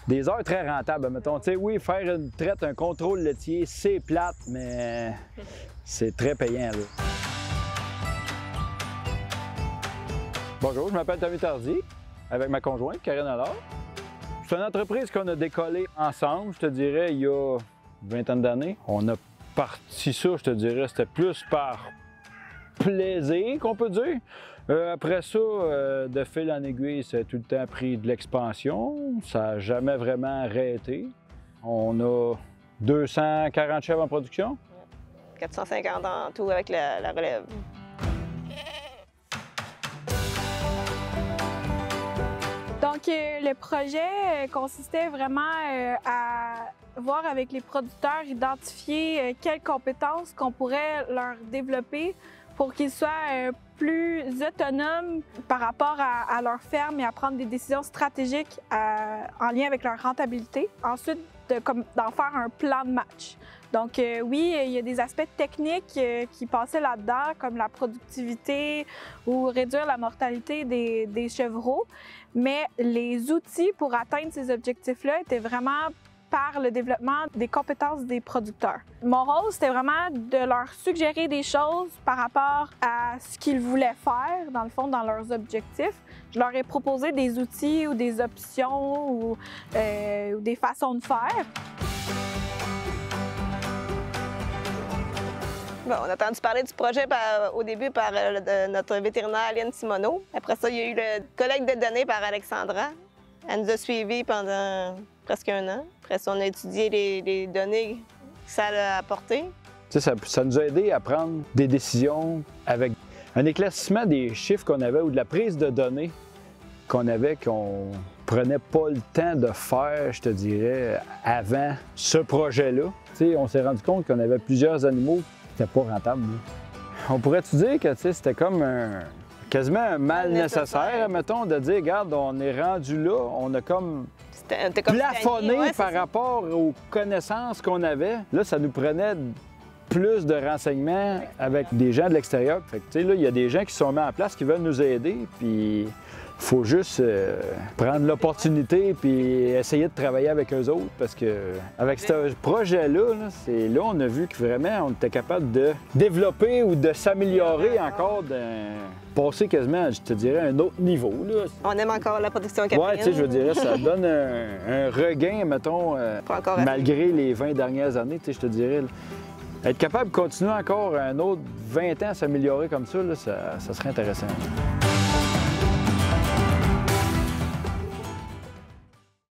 des heures très rentables. Mettons, tu sais, oui, faire une traite, un contrôle laitier, c'est plate, mais c'est très payant, là. Bonjour, je m'appelle Tommy Tardy, avec ma conjointe, Karine Allard. C'est une entreprise qu'on a décollée ensemble, je te dirais, il y a une vingtaine d'années. On a parti ça, je te dirais, c'était plus par plaisir, qu'on peut dire. Après ça, de fil en aiguille, ça a tout le temps pris de l'expansion. Ça n'a jamais vraiment arrêté. On a 240 chèvres en production. 450 en tout avec la relève. Donc, le projet consistait vraiment à voir avec les producteurs, identifier quelles compétences qu'on pourrait leur développer pour qu'ils soient plus autonomes par rapport à leur ferme et à prendre des décisions stratégiques en lien avec leur rentabilité. Ensuite, d'en faire un plan de match. Donc oui, il y a des aspects techniques qui passaient là-dedans, comme la productivité ou réduire la mortalité des chevreaux, mais les outils pour atteindre ces objectifs-là étaient vraiment par le développement des compétences des producteurs. Mon rôle, c'était vraiment de leur suggérer des choses par rapport à ce qu'ils voulaient faire, dans le fond, dans leurs objectifs. Je leur ai proposé des outils ou des options ou des façons de faire. Bon, on a entendu parler du projet au début par notre vétérinaire Aline Simoneau. Après ça, il y a eu le collecte de données par Alexandra. Elle nous a suivis pendant presque un an. Après ça, on a étudié les données que ça a apportées. Ça nous a aidé à prendre des décisions avec un éclaircissement des chiffres qu'on avait ou de la prise de données qu'on avait, qu'on prenait pas le temps de faire, je te dirais, avant ce projet-là. On s'est rendu compte qu'on avait plusieurs animaux qui n'étaient pas rentables. On pourrait-tu dire que c'était comme quasiment un mal nécessaire, mettons, de dire, regarde, on est rendu là, on a comme plafonné par rapport aux connaissances qu'on avait. Là, ça nous prenait plus de renseignements avec des gens de l'extérieur. Fait que, tu sais, là, il y a des gens qui sont mis en place qui veulent nous aider, puis il faut juste prendre l'opportunité puis essayer de travailler avec eux autres, parce que avec ce projet-là, là, on a vu que vraiment, on était capable de développer ou de s'améliorer encore, passer quasiment, je te dirais, à un autre niveau, là. On aime encore la protection caprine. Oui, tu sais, je dirais, ça donne un regain, mettons, malgré les 20 dernières années, tu sais, je te dirais. Là. Être capable de continuer encore un autre 20 ans à s'améliorer comme ça, là, ça serait intéressant.